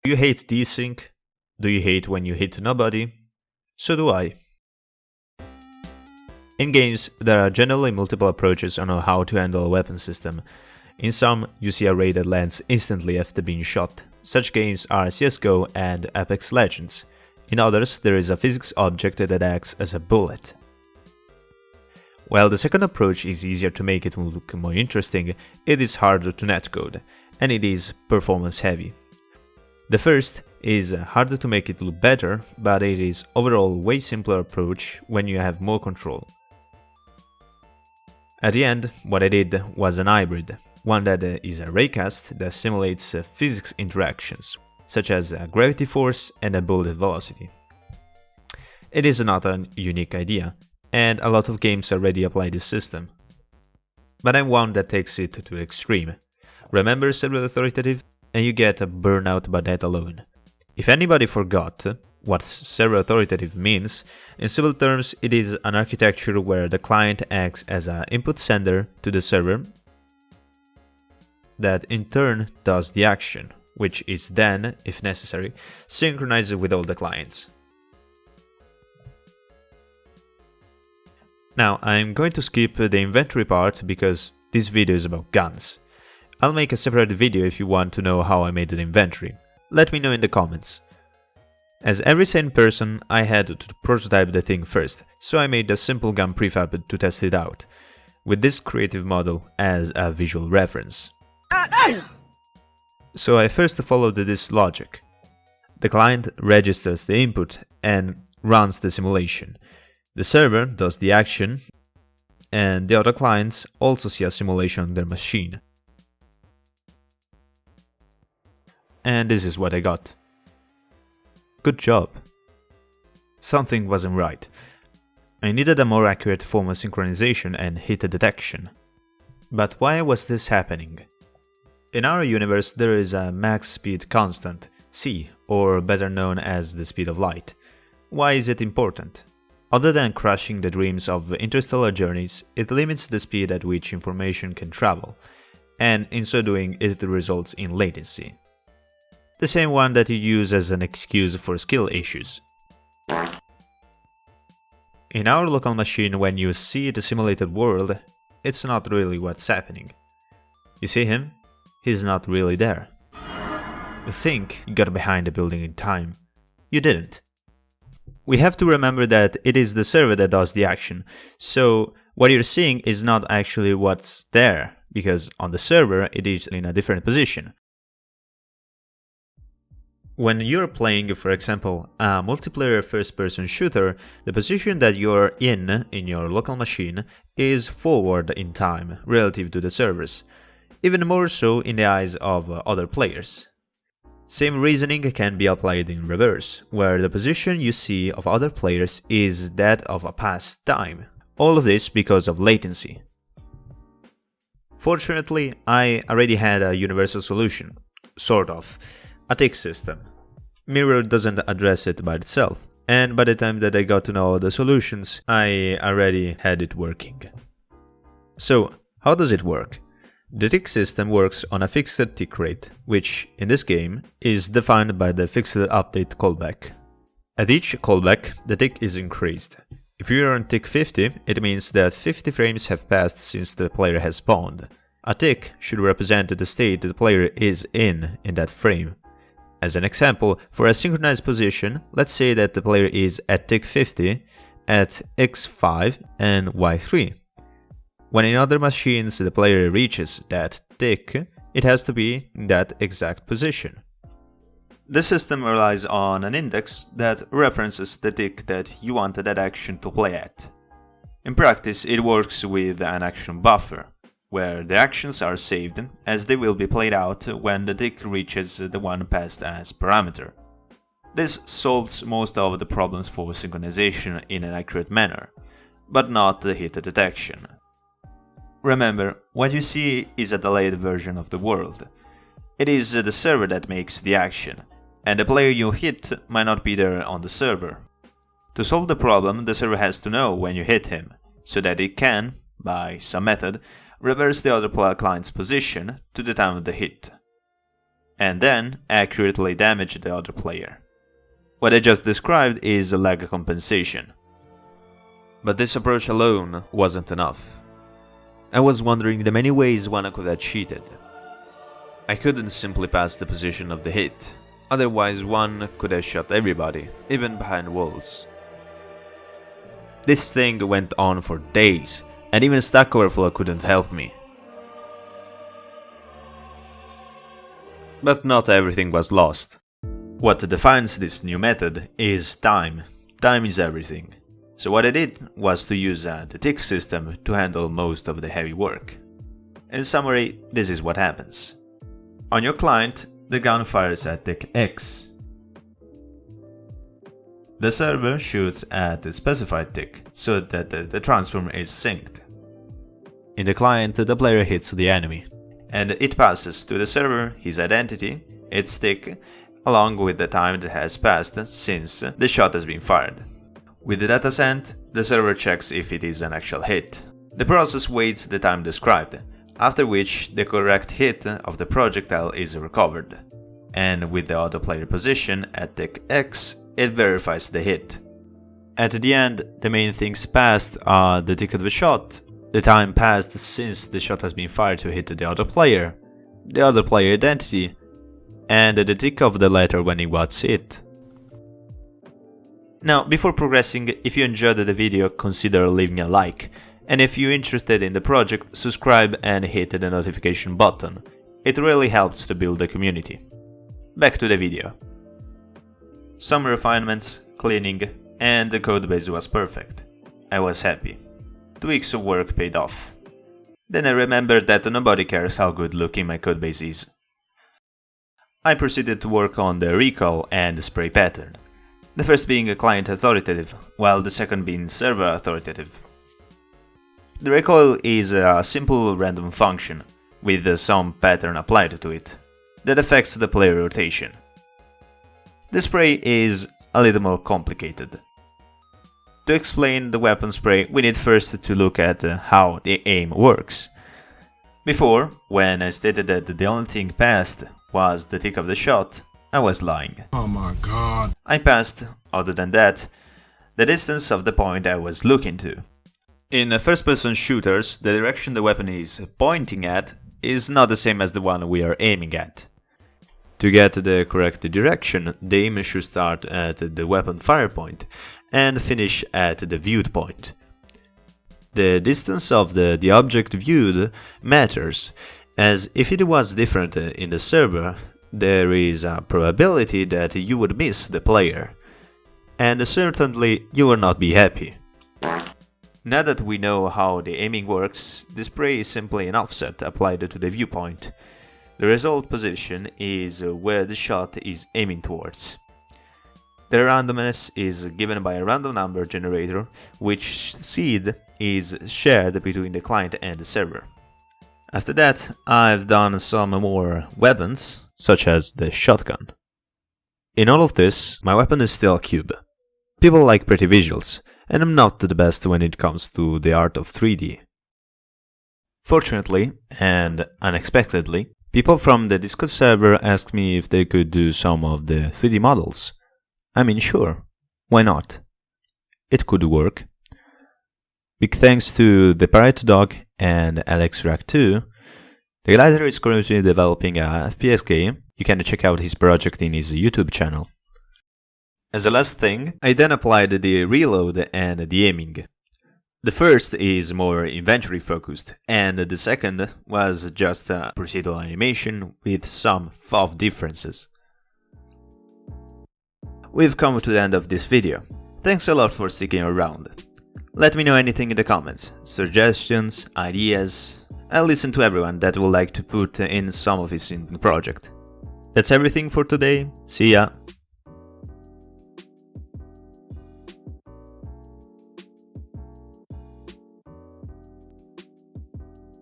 Do you hate desync? Do you hate when you hit nobody? So do I. In games, there are generally multiple approaches on how to handle a weapon system. In some, you see a ray that lands instantly after being shot. Such games are CSGO and Apex Legends. In others, there is a physics object that acts as a bullet. While the second approach is easier to make it look more interesting, it is harder to netcode, and it is performance heavy. The first is harder to make it look better, but it is overall way simpler approach when you have more control. At the end, what I did was an hybrid, one that is a raycast that simulates physics interactions, such as a gravity force and a bullet velocity. It is not a unique idea, and a lot of games already apply this system. But I'm one that takes it to the extreme. Remember several authoritative? And you get a burnout by that alone. If anybody forgot what several authoritative means, in simple terms it is an architecture where the client acts as an input sender to the server that in turn does the action, which is then, if necessary, synchronized with all the clients. Now I'm going to skip the inventory part because this video is about guns. I'll make a separate video if you want to know how I made the inventory. Let me know in the comments. As every sane person, I had to prototype the thing first, so I made a simple gun prefab to test it out, with this creative model as a visual reference. So I first followed this logic. The client registers the input and runs the simulation. The server does the action, and the other clients also see a simulation on their machine. And this is what I got. Good job. Something wasn't right. I needed a more accurate form of synchronization and hit detection. But why was this happening? In our universe there is a max speed constant, c, or better known as the speed of light. Why is it important? Other than crushing the dreams of interstellar journeys, it limits the speed at which information can travel, and in so doing it results in latency. The same one that you use as an excuse for skill issues. In our local machine, when you see the simulated world, it's not really what's happening. You see him? He's not really there. You think you got behind the building in time. You didn't. We have to remember that it is the server that does the action, so what you're seeing is not actually what's there, because on the server it is in a different position. When you're playing, for example, a multiplayer first-person shooter, the position that you're in your local machine is forward in time relative to the servers, even more so in the eyes of other players. Same reasoning can be applied in reverse, where the position you see of other players is that of a past time. All of this because of latency. Fortunately, I already had a universal solution, sort of, a tick system. Mirror doesn't address it by itself, and by the time that I got to know the solutions, I already had it working. So, how does it work? The tick system works on a fixed tick rate, which, in this game, is defined by the fixed update callback. At each callback, the tick is increased. If you are on tick 50, it means that 50 frames have passed since the player has spawned. A tick should represent the state the player is in that frame. As an example, for a synchronized position, let's say that the player is at tick 50, at x5 and y3. When in other machines the player reaches that tick, it has to be in that exact position. The system relies on an index that references the tick that you want that action to play at. In practice, it works with an action buffer, where the actions are saved as they will be played out when the tick reaches the one passed as parameter. This solves most of the problems for synchronization in an accurate manner, but not the hit detection. Remember, what you see is a delayed version of the world. It is the server that makes the action, and the player you hit might not be there on the server. To solve the problem, the server has to know when you hit him, so that it can, by some method, reverse the other client's position to the time of the hit. and then accurately damage the other player. What I just described is a lag compensation. But this approach alone wasn't enough. I was wondering the many ways one could have cheated. I couldn't simply pass the position of the hit, otherwise one could have shot everybody, even behind walls. This thing went on for days, and even Stack Overflow couldn't help me. But not everything was lost. What defines this new method is time. Time is everything. So what I did was to use the tick system to handle most of the heavy work. In summary, this is what happens. On your client, the gun fires at tick X. The server shoots at the specified tick, so that the transform is synced. In the client, the player hits the enemy, and it passes to the server his identity, its tick, along with the time that has passed since the shot has been fired. With the data sent, the server checks if it is an actual hit. The process waits the time described, after which the correct hit of the projectile is recovered, and with the other player position at tick X, it verifies the hit. At the end, the main things passed are the tick of the shot, the time passed since the shot has been fired to hit the other player identity, and the tick of the letter when it was hit. Now, before progressing, if you enjoyed the video, consider leaving a like, and if you're interested in the project, subscribe and hit the notification button. It really helps to build a community. Back to the video. Some refinements, cleaning, and the codebase was perfect. I was happy. 2 weeks of work paid off. Then I remembered that nobody cares how good looking my codebase is. I proceeded to work on the recoil and the spray pattern. The first being a client authoritative, while the second being server authoritative. The recoil is a simple random function, with some pattern applied to it, that affects the player rotation. The spray is a little more complicated. To explain the weapon spray, we need first to look at how the aim works. Before, when I stated that the only thing passed was the tick of the shot, I was lying. Oh my god. I passed, other than that, the distance of the point I was looking to. In first-person shooters, the direction the weapon is pointing at is not the same as the one we are aiming at. To get the correct direction, the aim should start at the weapon fire point and finish at the viewed point. The distance of the object viewed matters, as if it was different in the server, there is a probability that you would miss the player, and certainly you will not be happy. Now that we know how the aiming works, the spray is simply an offset applied to the viewpoint. The result position is where the shot is aiming towards. The randomness is given by a random number generator, which seed is shared between the client and the server. After that, I've done some more weapons, such as the shotgun. In all of this, my weapon is still a cube. People like pretty visuals, and I'm not the best when it comes to the art of 3D. Fortunately, and unexpectedly, people from the Discord server asked me if they could do some of the 3D models. I mean, sure, why not? It could work. Big thanks to the Pirate Dog and AlexRack2. The latter is currently developing a FPS game. You can check out his project in his YouTube channel. As a last thing, I then applied the reload and the aiming. The first is more inventory focused, and the second was just a procedural animation with some FOV differences. We've come to the end of this video. Thanks a lot for sticking around. Let me know anything in the comments, suggestions, ideas. I'll listen to everyone that would like to put in some of his in the project. That's everything for today. See ya!